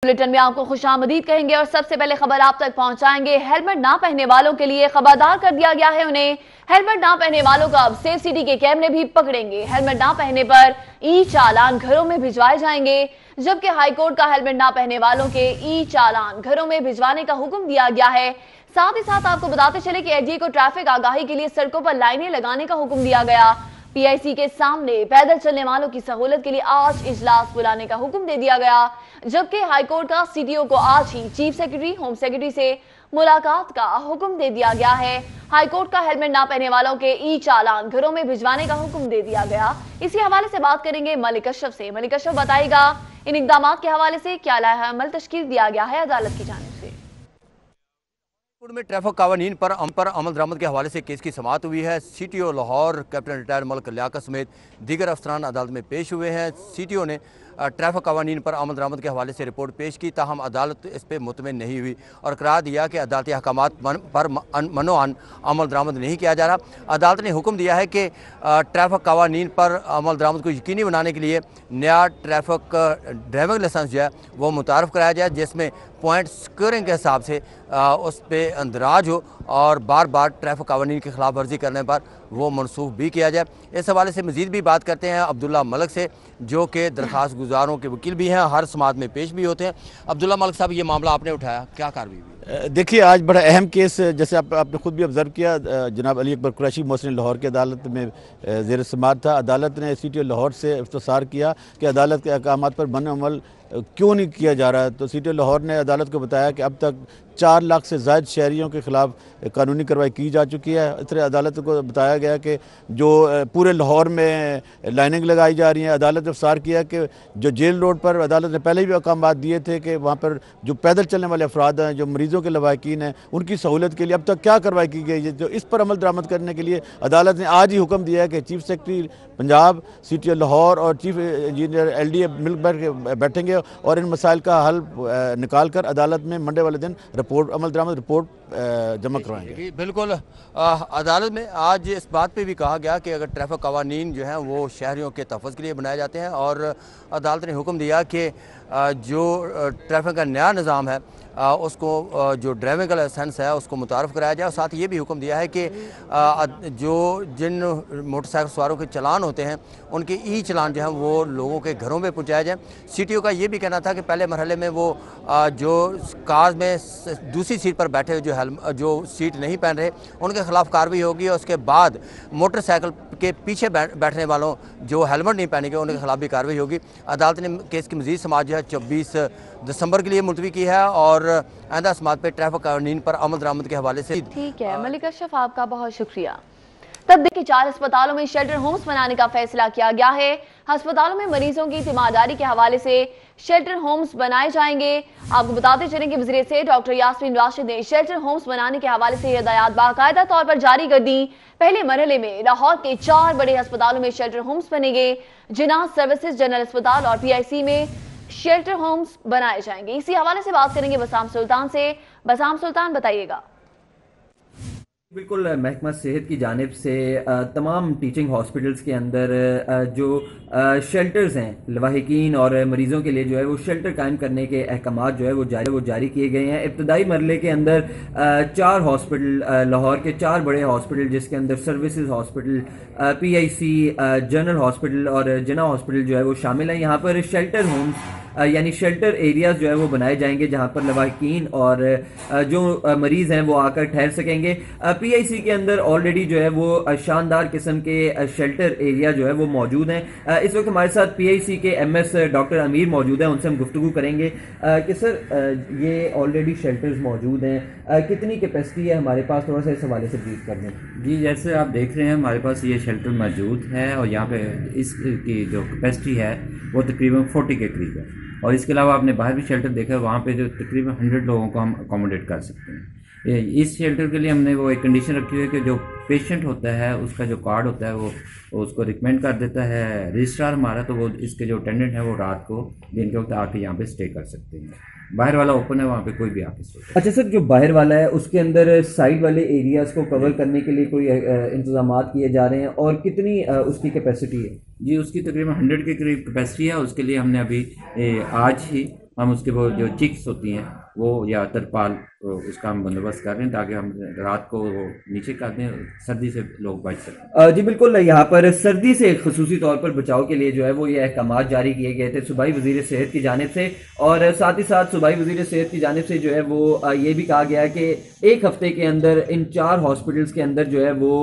Bulletin में आपको खुशामदीद कहेंगे और सबसे पहले खबर आप तक पहुंचाएंगे। हेलमेट ना पहनने वालों के लिए खबरदार कर दिया गया है। उन्हें हेलमेट ना पहनने वालों का अब सेफ सिटी के कैमरे भी पकड़ेंगे। हेलमेट ना पहनने पर ई चालान घरों में भिजवाए जाएंगे। जबकि हाईकोर्ट का हेलमेट ना पहनने वालों के ई चालान घरों में भिजवाने का हुक्म दिया गया है। साथ ही साथ आपको बताते चले कि एडीए को ट्रैफिक आगाही के लिए सड़कों पर लाइनें लगाने का हुक्म दिया गया। पीआईसी के सामने पैदल चलने वालों की सहूलत के लिए आज इजलास बुलाने का हुक्म दे दिया गया। जबकि हाईकोर्ट का सीटीओ को आज ही चीफ सेक्रेटरी होम सेक्रेटरी से मुलाकात का हुक्म दे दिया गया है। हाईकोर्ट का हेलमेट ना पहनने वालों के ई चालान घरों में भिजवाने का हुक्म दे दिया गया। इसी हवाले से बात करेंगे मलिक अशरफ से। मलिक अशरफ बताएगा इन इकदाम के हवाले से क्या लाया अमल तश्कील दिया गया है अदालत की जानिब से। में ट्रैफिक कानून पर अमल दरामद के हवाले से केस की समाअत हुई है। CTO Lahore captain retired Malik Liaquat समेत दीगर अफसरान अदालत में पेश हुए हैं। सीटीओ ने ट्रैफिक कानून पर अमल दरामद के हवाले से रिपोर्ट पेश की, ताहम अदालत इस पर मुतमिन नहीं हुई और करार दिया कि अदालती अहकामात पर मनोअन अमल दरामद नहीं किया जा रहा। अदालत ने हुक्म दिया है कि ट्रैफिक कानून पर अमल दरामद को यकीनी बनाने के लिए नया ट्रैफिक ड्राइविंग लाइसेंस जो है वो मुतारफ़ कराया जाए, जिसमें पॉइंट स्कोरिंग के हिसाब से उस पर अंदराज हो और बार बार ट्रैफिक कानून की खिलाफ वर्जी करने पर वो मनसूख भी किया जाए। इस हवाले से मज़ीद भी बात करते हैं अब्दुल्ला मलिक से, जो कि दरख्वास्त गुजारों के वकील भी हैं, हर समात में पेश भी होते हैं। अब्दुल्ला मलिक साहब, ये मामला आपने उठाया, क्या कार्रवाई हुई? देखिए, आज बड़ा अहम केस, जैसे आपने खुद भी ऑब्ज़र्व किया, जनाब अली अकबर कुरैशी मोहसिन लाहौर की अदालत में ज़ेर समाअत था। अदालत ने सीटीओ लाहौर से इफ्तिसार किया कि अदालत के अहकामात पर मन अमल क्यों नहीं किया जा रहा है। तो सीटीओ लाहौर ने अदालत को बताया कि अब तक 4 लाख से ज़ायद शहरियों के ख़िलाफ़ कानूनी कार्रवाई की जा चुकी है। इस तरह अदालत को बताया गया कि जो पूरे लाहौर में लाइनिंग लगाई जा रही है। अदालत ने इफ्तिसार किया कि जो जेल रोड पर अदालत ने पहले भी अहकाम दिए थे कि वहाँ पर जो पैदल चलने वाले अफराद हैं, जो मरीज़ों के लवाकिन हैं, उनकी सहूलत के लिए अब तक क्या कार्रवाई की गई है। जो इस पर अमल दरामद करने के लिए अदालत ने आज ही हुक्म दिया है कि chief secretary Punjab, CTO Lahore और चीफ इंजीनियर एलडीए मिल बैठेंगे और इन मसाइल का हल निकाल कर अदालत में मंडे वाले दिन रिपोर्ट अमल दरामद रिपोर्ट जमा करवाएंगे। बिल्कुल, अदालत में आज इस बात पे भी कहा गया कि अगर ट्रैफिक कानून जो हैं वो शहरियों के तहफ़्फ़ुज़ के लिए बनाए जाते हैं और अदालत ने हुक्म दिया कि जो ट्रैफिक का नया निज़ाम है उसको जो ड्राइविंग का लाइसेंस है उसको मुतारफ़ कराया जाए। और साथ ही ये भी हुक्म दिया है कि जो जिन मोटरसाइकिल सवारों के चालान होते हैं उनके ई चालान जो हैं वो लोगों के घरों में पहुँचाए जाएँ। सीटीओ का ये भी कहना था कि पहले मरहले में वो जो कार में दूसरी सीट पर बैठे जो सीट नहीं पहन रहे उनके खिलाफ कार्रवाई होगी और उसके बाद मोटरसाइकिल के पीछे बैठने वालों जो हेलमेट नहीं पहनेंगे उनके खिलाफ भी कार्रवाई होगी। अदालत ने केस की मज़ीद समाअत जो है 24 दिसंबर के लिए मुलतवी की है और आइंदा समाअत पर ट्रैफिक कानून पर अमल दरामद के हवाले से। ठीक है मलिक अशरफ, आपका बहुत शुक्रिया। तब देखिए 4 अस्पतालों में शेल्टर होम्स बनाने का फैसला किया गया है। अस्पतालों में मरीजों की तीमारदारी के हवाले से शेल्टर होम्स बनाए जाएंगे। आपको बताते चलें कि वज़ीर सेहत डॉक्टर यास्मीन राशिद ने शेल्टर होम्स बनाने के हवाले से हिदायत बाकायदा तौर पर जारी कर दी। पहले मरहले में लाहौर के 4 बड़े अस्पतालों में शेल्टर होम्स बनेंगे। जिन्ना सर्विसेज जनरल अस्पताल और पीआईसी में शेल्टर होम्स बनाए जाएंगे। इसी हवाले से बात करेंगे बसाम सुल्तान से। बसाम सुल्तान, बताइएगा। बिल्कुल, महकमा सेहत की जानिब से तमाम टीचिंग हॉस्पिटल्स के अंदर जो शेल्टर्स हैं लवाहिकीन और मरीज़ों के लिए जो है वो शेल्टर कायम करने के अहकामात जो है वो जारी किए गए हैं। इब्तदाई मरले के अंदर 4 हॉस्पिटल, लाहौर के 4 बड़े हॉस्पिटल जिसके अंदर services hospital, PIC, general hospital और जिना हॉस्पिटल जो है वो शामिल हैं। यहाँ पर शेल्टर होम्स यानी शेल्टर एरियाज जो है वो बनाए जाएंगे जहाँ पर लवाहिकीन और जो मरीज़ हैं वो आकर ठहर सकेंगे। पीआईसी के अंदर ऑलरेडी जो है वो शानदार किस्म के शेल्टर एरिया जो है वो मौजूद हैं। इस वक्त हमारे साथ पीआईसी के एमएस डॉक्टर अमीर मौजूद हैं, उनसे हम गुफ्तगू करेंगे कि सर ये ऑलरेडी शेल्टर्स मौजूद हैं, कितनी कैपेसिटी है हमारे पास, थोड़ा सा इस हवाले से ब्रीफ कर दें। जी, जैसे आप देख रहे हैं हमारे पास ये शेल्टर मौजूद है और यहाँ पे इसकी जो कैपेसिटी है वो तकरीबन 40 के करीब है। और इसके अलावा आपने बाहर भी शेल्टर देखा है, वहाँ पे जो तकरीबन 100 लोगों को हम अकोमोडेट कर सकते हैं। इस शेल्टर के लिए हमने वो एक कंडीशन रखी हुई है कि जो पेशेंट होता है उसका जो कार्ड होता है वो उसको रिकमेंड कर देता है रजिस्ट्रार हमारा, तो वो इसके जो अटेंडेंट है वो रात को दिन के वक्त आके यहाँ पे स्टे कर सकते हैं। बाहर वाला ओपन है, वहाँ पे कोई भी आके स्टे। अच्छा सर, जो बाहर वाला है उसके अंदर साइड वाले एरियाज को कवर करने के लिए कोई इंतजाम किए जा रहे हैं और कितनी उसकी कैपेसिटी है? जी, उसकी तकरीबन 100 के करीब कैपेसिटी है। उसके लिए हमने अभी आज ही हम उसके वो जो चिक्स होती हैं वो या तरपाल उसका हम बंदोबस्त कर रहे हैं ताकि हम रात को वो नीचे कर दें, सर्दी से लोग बच सकें। जी बिल्कुल, यहाँ पर सर्दी से खुसूसी तौर पर बचाव के लिए जो है वो ये अहकाम जारी किए गए थे सूबाई वज़ीर सेहत की जानिब से, और साथ ही साथ सूबाई वज़ीर सेहत की जानिब से जो है वो ये भी कहा गया है कि एक हफ्ते के अंदर इन 4 हॉस्पिटल्स के अंदर जो है वो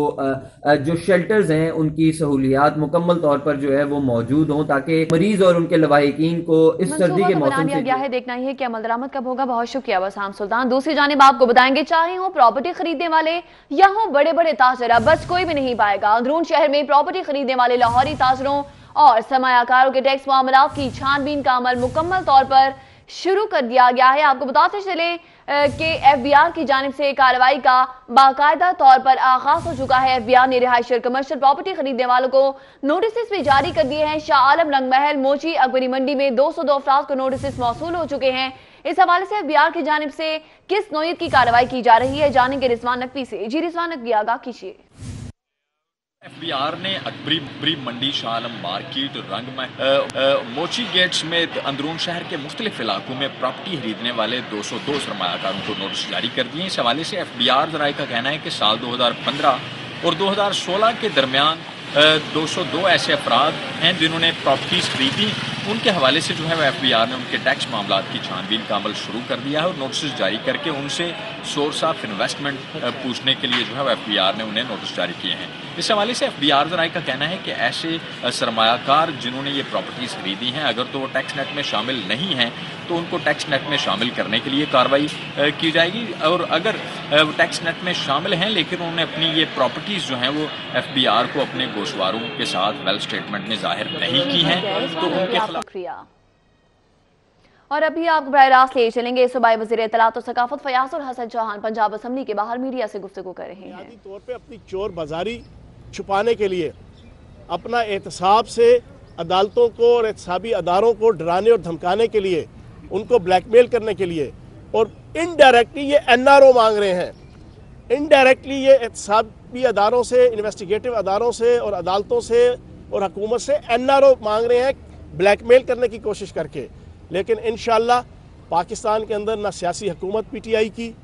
जो शेल्टर्स हैं उनकी सहूलियात मुकम्मल तौर पर जो है वो मौजूद हों ताकि मरीज और उनके लवाहिकीन को इस सर्दी के मौसम से गया है। देखना ही है कि अमल दरामद कब होगा। बहुत शुक्रिया वसाम सुल्तान। दूसरी जानिब आपको बताएंगे, चाहे हो प्रॉपर्टी खरीदने वाले या हो बड़े बड़े ताजरा, बस कोई भी नहीं पाएगा। अंदरून शहर में प्रॉपर्टी खरीदने वाले लाहौरी ताजरों और सरमायाकारों के टैक्स मामलों की छानबीन का अमल मुकम्मल तौर पर शुरू कर दिया गया है। आपको बताते चले कि एफबीआर की जानिब से कार्रवाई का बाकायदा तौर पर आगाज हो चुका है। एफबीआर ने रिहायशी और कमर्शियल प्रॉपर्टी खरीदने वालों को नोटिस भी जारी कर दिए हैं। शाह आलम रंग महल, मोची, अकबरी मंडी में 202 अफराद को नोटिस मौसूल हो चुके हैं। इस हवाले से एफबीआर की जानिब से किस नौयत की कार्रवाई की जा रही है, जानेंगे रिजवान नकवी से। जी रिजवान नकवी, आगाह कीजिए। एफबीआर ने अकबरी मंडी, शाह आलम मार्केट, रंग मोची गेट समेत अंदरून शहर के मुख्तलिफ इलाकों में प्रॉपर्टी खरीदने वाले 202 सरमायाकारों को नोटिस जारी कर दिए। इस हवाले से एफबीआर ज़राए का कहना है कि साल 2015 और 2016 के दरमियान 202 ऐसे अफराद हैं जिन्होंने प्रॉपर्टीज खरीदी। उनके हवाले से जो है वह एफबीआर ने उनके टैक्स मामलात की छानबीन का अमल शुरू कर दिया है और नोटिस जारी करके उनसे सोर्स ऑफ इन्वेस्टमेंट पूछने के लिए जो है वह एफबीआर ने उन्हें नोटिस जारी किए हैं। इस हवाले से एफबीआर ज़राए का कहना है कि ऐसे सरमायाकार जिन्होंने ये प्रॉपर्टीज़ खरीदी हैं, अगर तो वो टैक्स नेट में शामिल नहीं हैं तो उनको टैक्स नेट में शामिल करने के लिए कार्रवाई की जाएगी, और अगर वो टैक्स नेट में शामिल हैं लेकिन उन्होंने अपनी ये प्रॉपर्टीज़ जो हैं वो एफबीआर को अपने गोशवारों के साथ वेल्थ स्टेटमेंट में जाहिर नहीं की हैं तो उनके खिलाफ। और अभी आप बराह रास्त ले चलेंगे। सूबाई वज़ीर इत्तलात और सकाफत फयाज हसन चौहान पंजाब असम्बली के बाहर मीडिया से गुफ्तगू कर रहे हैं। बुनियादी तौर पे अपनी चोर बाजारी छुपाने के लिए, अपना एहतसाब से अदालतों को और एहतसाबी अदारों को डराने और धमकाने के लिए, उनको ब्लैकमेल करने के लिए, और इनडायरेक्टली ये एनआरओ मांग रहे हैं। इनडायरेक्टली ये एहतसाबी अदारों से, इन्वेस्टिगेटिव अदारों से और अदालतों से और हुकूमत से एनआरओ मांग रहे हैं, ब्लैकमेल करने की कोशिश करके। लेकिन इंशाअल्लाह पाकिस्तान के अंदर ना सियासी हुकूमत पीटीआई की,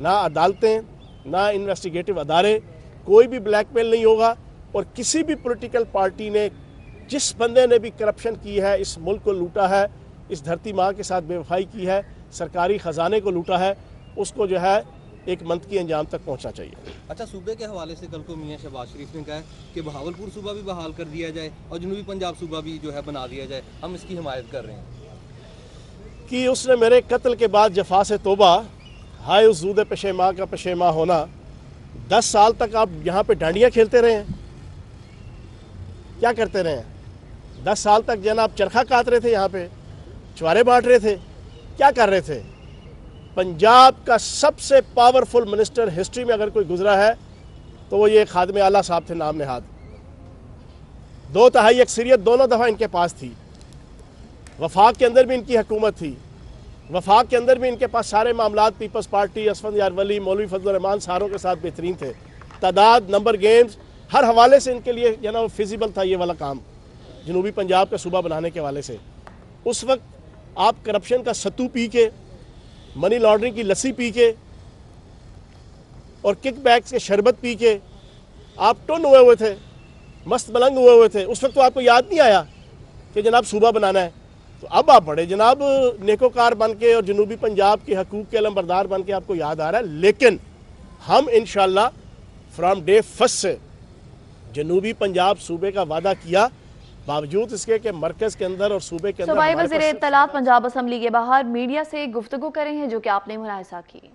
ना अदालतें, ना इन्वेस्टिगेटिव अदारे, कोई भी ब्लैकमेल नहीं होगा। और किसी भी पॉलिटिकल पार्टी ने, जिस बंदे ने भी करप्शन की है, इस मुल्क को लूटा है, इस धरती माँ के साथ बेवफाई की है, सरकारी ख़जाने को लूटा है, उसको जो है एक मंतकी अंजाम तक पहुंचना चाहिए। अच्छा, सूबे के हवाले से कल को मियां शहबाज शरीफ ने कहा है कि बहावलपुर सूबा भी बहाल कर दिया जाए और जनूबी पंजाब सूबा भी जो है बना दिया जाए, हम इसकी हिमायत कर रहे हैं। कि उसने मेरे कत्ल के बाद जफा से तोबा, हाय उस जूद पेशेमा का पेशेमा होना। 10 साल तक आप यहाँ पे डांडियाँ खेलते रहे हैं, क्या करते रहे हैं? 10 साल तक जनाब चरखा काट रहे थे, यहाँ पे चुवारे बांट रहे थे, क्या कर रहे थे? पंजाब का सबसे पावरफुल मिनिस्टर हिस्ट्री में अगर कोई गुजरा है तो वो ये खादिम आला साहब थे, नाम नेहाद। 2 तिहाई अक्सरियत दोनों दफ़ा इनके पास थी। वफाक के अंदर भी इनकी हुकूमत थी, वफाक के अंदर भी इनके पास सारे मामलात, पीपल्स पार्टी, असफंद यार वली, मौलवी फजल रहमान सारों के साथ बेहतरीन थे। तादाद, नंबर गेम्स, हर हवाले से इनके लिए जो ना फिजिबल था ये वाला काम, जनूबी पंजाब का सूबा बनाने के हवाले से। उस वक्त आप करप्शन का सत्तू पी के, मनी लॉन्ड्रिंग की लस्सी पी के और किक बैग्स के शरबत पी के आप टुन हुए थे, मस्त मलंग हुए थे। उस वक्त तो आपको याद नहीं आया कि जनाब सूबा बनाना है। तो अब आप बड़े जनाब नेकोकार बन के और जनूबी पंजाब के हकूक़ के अलमबरदार बन के आपको याद आ रहा है। लेकिन हम इंशाअल्लाह फ्राम डे फर्स्ट से जनूबी पंजाब सूबे का वादा किया, बावजूद इसके कि मरकज के अंदर और सूबे के अंदर। सूबाई वज़ीर इत्तलात पंजाब असम्बली के बाहर मीडिया से गुफ्तगू कर रहे हैं, जो कि आपने मुलाहिजा की।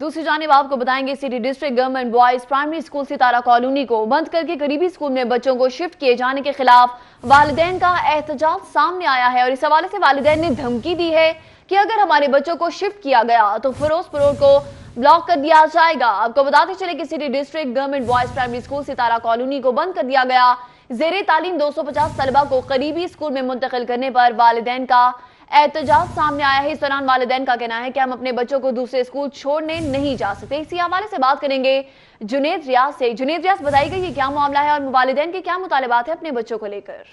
दूसरी जानिब आपको बताएंगे, city district government boys primary school Sitara colony को बंद करके करीबी स्कूल में बच्चों को शिफ्ट किए जाने के खिलाफ वालिदैन का एहतजाज सामने आया है। और इस हवाले से वालिदैन ने धमकी दी है कि अगर हमारे बच्चों को शिफ्ट किया गया तो फिरोजपुर रोड को ब्लॉक कर दिया जाएगा। आपको बताते चले कि city district government boys primary school Sitara colony को बंद कर दिया गया। जेरे तालीम 250 तलबा को करीबी स्कूल में मुंतकिल करने पर वालिदैन का एहतजाज सामने आया है। इस दौरान वालिदैन का कहना है कि हम अपने बच्चों को दूसरे स्कूल छोड़ने नहीं जा सकते। इसी हवाले से बात करेंगे जुनेद रियाज से। जुनेद रियाज, बताइएगा ये क्या मामला है और वालिदैन के क्या मुतालिबात है अपने बच्चों को लेकर?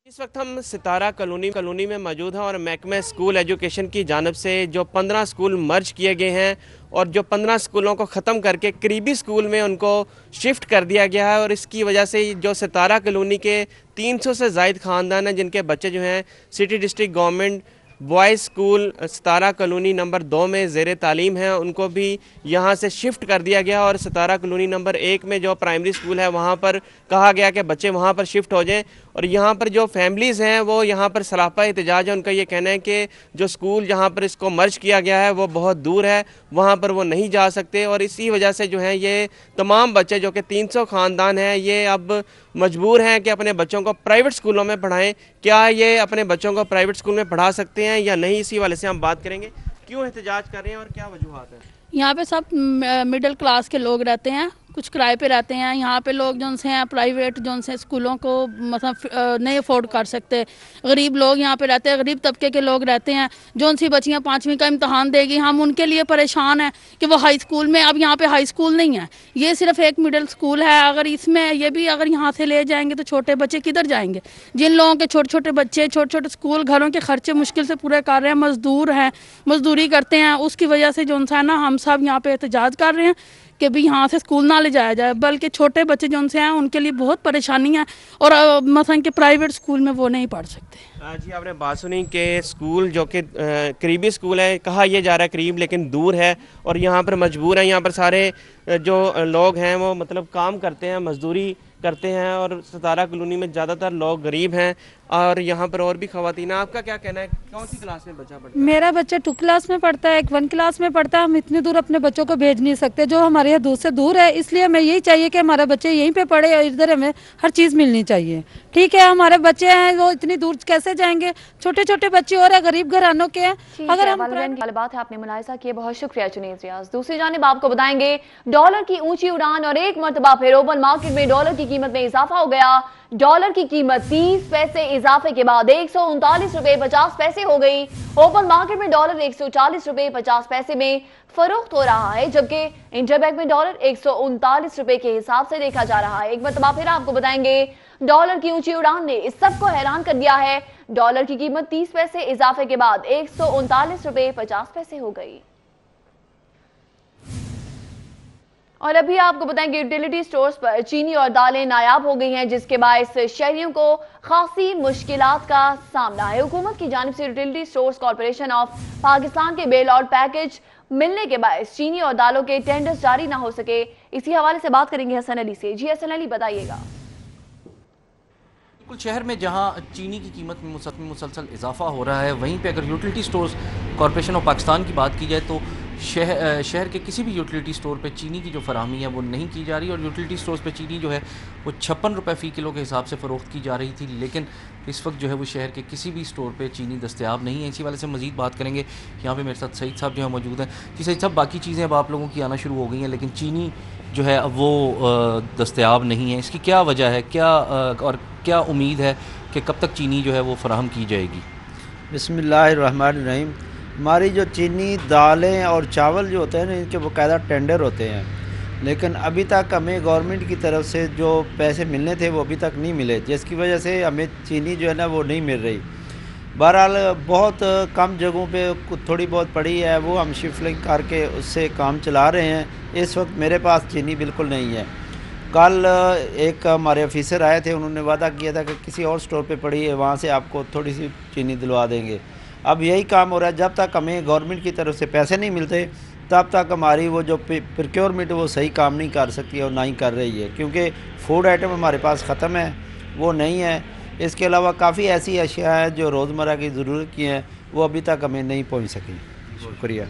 इस वक्त हम सितारा कॉलोनी में मौजूद हैं और महकमा स्कूल एजुकेशन की जानिब से जो 15 स्कूल मर्ज किए गए हैं और जो 15 स्कूलों को ख़त्म करके करीबी स्कूल में उनको शिफ्ट कर दिया गया है। और इसकी वजह से जो सितारा कॉलोनी के 300 से ज़ायद ख़ानदान हैं जिनके बच्चे जो हैं city district government boys school Sitara colony number 2 में ज़ेर तालीम है, उनको भी यहाँ से शिफ्ट कर दिया गया। और सितारा कॉलोनी नंबर 1 में जो प्राइमरी स्कूल है वहाँ पर कहा गया कि बच्चे वहाँ पर शिफ्ट हो जाएं। और यहाँ पर जो फैमिलीज़ हैं वो यहाँ पर सरापा एहतजाज है। उनका ये कहना है कि जो स्कूल जहाँ पर इसको मर्ज किया गया है वो बहुत दूर है, वहाँ पर वो नहीं जा सकते। और इसी वजह से जो है ये तमाम बच्चे जो कि 300 ख़ानदान हैं ये अब मजबूर हैं कि अपने बच्चों को प्राइवेट स्कूलों में पढ़ाएं। क्या ये अपने बच्चों को प्राइवेट स्कूल में पढ़ा सकते हैं या नहीं, इसी वाले से हम बात करेंगे। क्यों एहतजाज कर रहे हैं और क्या वजूहात है? यहाँ पे सब मिडिल क्लास के लोग रहते हैं, कुछ किराए पे रहते हैं। यहाँ पे लोग जो से हैं प्राइवेट जो से स्कूलों को मतलब नहीं अफोर्ड कर सकते। गरीब लोग यहाँ पे रहते हैं, गरीब तबके के लोग रहते हैं। जो सी बच्चियाँ 5वीं का इम्तहान देगी, हम उनके लिए परेशान हैं कि वो हाई स्कूल में, अब यहाँ पे हाई स्कूल नहीं है, ये सिर्फ एक मिडिल स्कूल है। अगर इसमें ये भी अगर यहाँ से ले जाएंगे तो छोटे बच्चे किधर जाएंगे? जिन लोगों के छोटे छोटे बच्चे छोटे छोटे स्कूल, घरों के खर्चे मुश्किल से पूरे कर रहे हैं, मजदूर हैं, मजदूरी करते हैं, उसकी वजह से जो है ना हम सब यहाँ पे एहतजाज कर रहे हैं कि भी यहाँ से स्कूल ना ले जाया जाए, बल्कि छोटे बच्चे जो उनसे हैं उनके लिए बहुत परेशानी है। और मसलन कि प्राइवेट स्कूल में वो नहीं पढ़ सकते। जी आपने बात सुनी कि स्कूल जो कि करीबी स्कूल है, कहा यह जा रहा है करीब लेकिन दूर है और यहाँ पर मजबूर हैं। यहाँ पर सारे जो लोग हैं वो मतलब काम करते हैं, मजदूरी करते हैं और सितारा कॉलोनी में ज़्यादातर लोग गरीब हैं और यहाँ पर और भी ख़वातीन। आपका क्या कहना है, कौन सी क्लास में बच्चा पढ़ता है? मेरा बच्चा 2 क्लास में पढ़ता है, एक 1 क्लास में पढ़ता है। हम इतनी दूर अपने बच्चों को भेज नहीं सकते, जो हमारे यहाँ दूर से दूर है। इसलिए हमें यही चाहिए कि हमारे बच्चे यहीं पे पढ़े और इधर हमें हर चीज़ मिलनी चाहिए। ठीक है, हमारे बच्चे हैं वो इतनी दूर कैसे जाएंगे? छोटे छोटे बच्चे और है, गरीब घरानों के हैं। अगर हम बात है आपने मुलाहिजा किया, बहुत शुक्रिया चुनीस रियाज। दूसरी जानिब आपको बताएंगे डॉलर की ऊंची उड़ान और एक मरतबा फिर ओपन मार्केट में डॉलर की कीमत में इजाफा हो गया। डॉलर की कीमत 30 पैसे इजाफे के बाद 139 रुपए 50 पैसे हो गई। ओपन मार्केट में डॉलर 140 रुपए 50 पैसे में फरोख्त हो रहा है, जबकि इंटरबैंक में डॉलर 139 रुपए के हिसाब से देखा जा रहा है। एक मरतबा फिर आपको बताएंगे डॉलर की ऊंची उड़ान ने इस सबको हैरान कर दिया है। डॉलर की कीमत 30 पैसे इजाफे के बाद 139 रुपए 50 पैसे हो गई। और अभी आपको बताएंगे यूटिलिटी स्टोर्स पर चीनी और दालें नायाब हो गई हैं, जिसके बायस शहरियों को खासी मुश्किलात का सामना है। हुकूमत की जानिब से utility stores corporation of Pakistan के बेल आउट पैकेज मिलने के बायस चीनी और दालों के टेंडर्स जारी ना हो सके। इसी हवाले से बात करेंगे हसन अली से। जी हसन अली, बताइएगा। बिल्कुल, शहर में जहां चीनी की कीमत में मुसलसल इजाफा हो रहा है, वहीं पे अगर utility stores corporation of Pakistan की बात की जाए तो शहर के किसी भी यूटिलिटी स्टोर पे चीनी की जो फराहमी है वो नहीं की जा रही। और यूटिलिटी स्टोर्स पे चीनी जो है वो 56 रुपये फ़ी किलो के हिसाब से फ़रोख्त की जा रही थी, लेकिन इस वक्त जो है वो शहर के किसी भी स्टोर पे चीनी दस्तयाब नहीं है। इसी वाले से मज़ीद बात करेंगे। यहाँ पे मेरे साथ सईद साहब जो है मौजूद हैं। जी सईद साहब, बाकी चीज़ें अब आप लोगों की आना शुरू हो गई हैं, लेकिन चीनी जो है अब वो दस्तयाब नहीं है, इसकी क्या वजह है, और क्या उम्मीद है कि कब तक चीनी जो है वो फराहम की जाएगी? बिस्मिल्लाहिर्रहमानिर्रहीम। हमारी जो चीनी, दालें और चावल जो होते हैं ना, इनके बाकायदा टेंडर होते हैं, लेकिन अभी तक हमें गवर्नमेंट की तरफ से जो पैसे मिलने थे वो अभी तक नहीं मिले, जिसकी वजह से हमें चीनी जो है ना वो नहीं मिल रही। बहरहाल बहुत कम जगहों पे थोड़ी बहुत पड़ी है, वो हम शिफ्टिंग करके उससे काम चला रहे हैं। इस वक्त मेरे पास चीनी बिल्कुल नहीं है। कल एक हमारे ऑफिसर आए थे, उन्होंने वादा किया था कि किसी और स्टोर पे पड़ी है, वहाँ से आपको थोड़ी सी चीनी दिलवा देंगे। अब यही काम हो रहा है। जब तक हमें गवर्नमेंट की तरफ से पैसे नहीं मिलते तब तक हमारी वो जो प्रोक्योरमेंट वो सही काम नहीं कर सकती और ना ही कर रही है, क्योंकि फूड आइटम हमारे पास ख़त्म है, वो नहीं है। इसके अलावा काफ़ी ऐसी अशिया हैं जो रोज़मर्रा की ज़रूरत की हैं, वो अभी तक हमें नहीं पहुँच सकी। शुक्रिया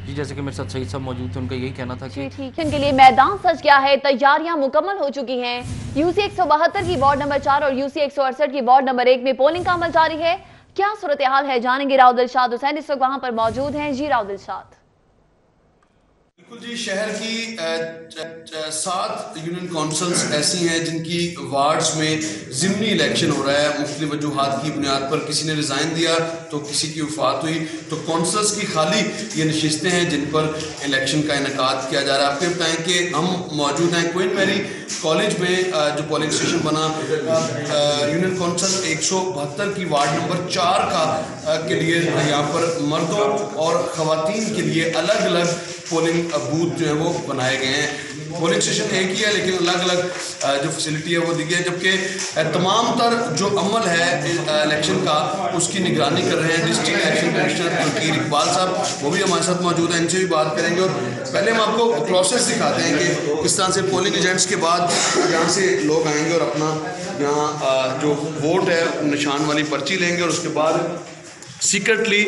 जी। जैसे कि मेरे साथ सईद साहब मौजूद थे, उनका यही कहना था कि ठीक है, इनके लिए मैदान सज गया है, तैयारियां मुकम्मल हो चुकी हैं। यूसी 172 की वार्ड नंबर 4 और यूसी 168 की वार्ड नंबर 1 में पोलिंग का अमल जारी है। क्या सूरत हाल है, जानेंगे। राव दिलशाद हुसैन इस वक्त वहां पर मौजूद हैं। जी राव दिलशाद। बिल्कुल जी, शहर की 7 यूनियन काउंसिल्स ऐसी हैं जिनकी वार्ड्स में ज़िमनी इलेक्शन हो रहा है। मुख्तलिफ वजूहात की बुनियाद पर किसी ने रिज़ाइन दिया तो किसी की वफात हुई, तो काउंसिल्स की खाली ये नशिस्तें हैं जिन पर इलेक्शन का इनेकाद किया जा रहा है। आपको बताएं कि हम मौजूद हैं क्वीन मैरी कॉलेज में जो पोलिंग स्टेशन बना, यूनियन कौंसिल 172 की वार्ड नंबर 4 के लिए यहाँ पर मर्दों और ख़वातीन के लिए अलग अलग पोलिंग बूथ जो है वो बनाए गए हैं। पोलिंग स्टेशन एक ही है लेकिन अलग अलग जो फैसिलिटी है वो दी गई है, जबकि तमाम तर जो अमल है इलेक्शन का उसकी निगरानी कर रहे हैं डिस्ट्रिक्ट इलेक्शन कमिश्नर तनकीर इकबाल साहब, वो भी हमारे साथ मौजूद हैं, इनसे भी बात करेंगे। और पहले हम आपको प्रोसेस दिखाते हैं कि किस तरह से पोलिंग एजेंट्स के बाद यहाँ से लोग आएंगे और अपना यहाँ जो वोट है निशान वाली पर्ची लेंगे और उसके बाद सीक्रेटली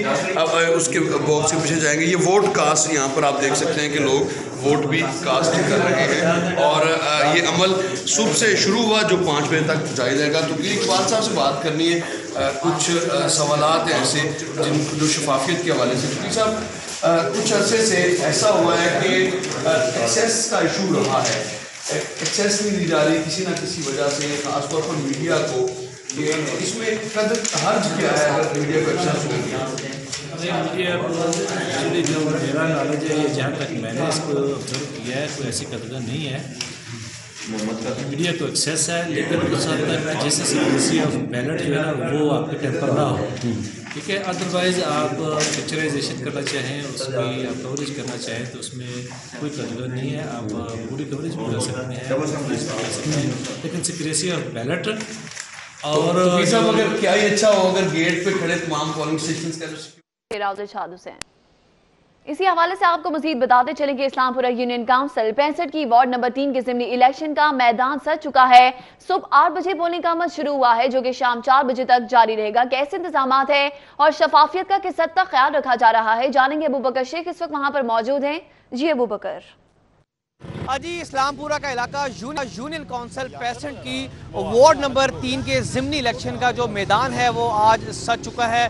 उसके बॉक्स के पीछे जाएंगे। ये वोट कास्ट यहाँ पर आप देख सकते हैं कि लोग वोट भी कास्ट कर रहे हैं और ये अमल सुबह से शुरू हुआ जो 5 बजे तक जारी रहेगा। तो इकबाल साहब से बात करनी है, कुछ सवालात हैं ऐसे जो शफाफियत के हवाले से। क्योंकि साहब कुछ अरसे से ऐसा हुआ है कि एक्सेस का इशू रहा है, एक्सेस नहीं दी जा रही किसी न किसी वजह से, खासतौर पर मीडिया को। इसमें कदर हर्ज क्या है अगर मीडिया को एक्सेस हो गया? एक्चुअली जो मेरा नॉलेज है, ये जहाँ तक मैंने इसको ऑब्जर्व किया है, कोई ऐसी कदर नहीं है। मीडिया को एक्सेस है लेकिन उस हद तक जैसे सिक्रेसी ऑफ बैलेट जो है ना वो आपके टेम्पर ना हो, ठीक है। अदरवाइज़ आप पिक्चराइजेशन करना चाहें, उसकी आप कवरेज करना चाहें तो उसमें कोई कदर नहीं है, आप पूरी कवरेज भी कर सकते हैं लेकिन सिक्रेसी ऑफ बैलेट और अगर क्या ही अच्छा हो अगर गेट पे खड़े तमाम पोलिंग स्टेशन का। इसी हवाले से आपको मजीद बताते चले कि इस्लामपुरा यूनियन काउंसिल 65 की वार्ड नंबर 3 के ज़िमनी इलेक्शन का मैदान सज चुका है। सुबह 8 बजे पोलिंग का अमल शुरू हुआ है जो कि शाम 4 बजे तक जारी रहेगा। कैसे इंतजामात है और शफाफियत का किस हद तक ख्याल रखा जा रहा है, जानेंगे। अबू बकर शेख इस वक्त वहां पर मौजूद हैं। जी अबू बकर। जी, इस्लामपुरा का इलाका यूनियन काउंसिल 65 की वार्ड नंबर 3 के ज़िमनी इलेक्शन का जो मैदान है वो आज सज चुका है।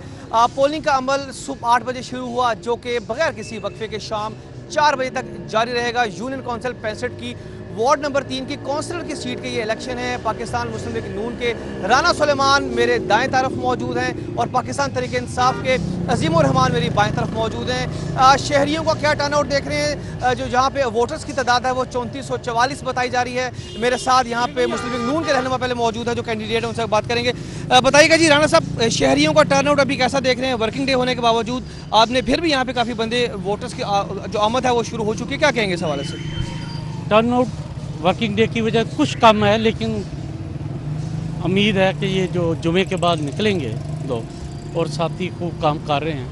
पोलिंग का अमल सुबह 8 बजे शुरू हुआ जो कि बगैर किसी वक्फे के शाम 4 बजे तक जारी रहेगा। यूनियन काउंसिल 65 की वार्ड नंबर 3 की काउंसिलर की सीट के ये इलेक्शन है। पाकिस्तान मुस्लिम लीग नून के राना सुलेमान मेरे दाएं तरफ मौजूद हैं और पाकिस्तान तहरीक इंसाफ के अजीम उर रहमान मेरी बाएं तरफ मौजूद हैं। शहरियों का क्या टर्नआउट देख रहे हैं, जो जहाँ पे वोटर्स की तादाद है वो 3444 बताई जा रही है। मेरे साथ यहाँ पे मुस्लिम लीग नून के रहनुमा पहले मौजूद है जो कैंडिडेट है, उनसे बात करेंगे। बताइएगा जी राना साहब, शहरियों का टर्नआउट अभी कैसा देख रहे हैं? वर्किंग डे होने के बावजूद आपने फिर भी यहाँ पे काफ़ी बंदे वोटर्स की जो आमद है वो शुरू हो चुकी है, क्या कहेंगे इस हवाले से? टर्नआउट वर्किंग डे की वजह कुछ कम है लेकिन उम्मीद है कि ये जो जुमे के बाद निकलेंगे लोग और साथी खूब काम कर रहे हैं।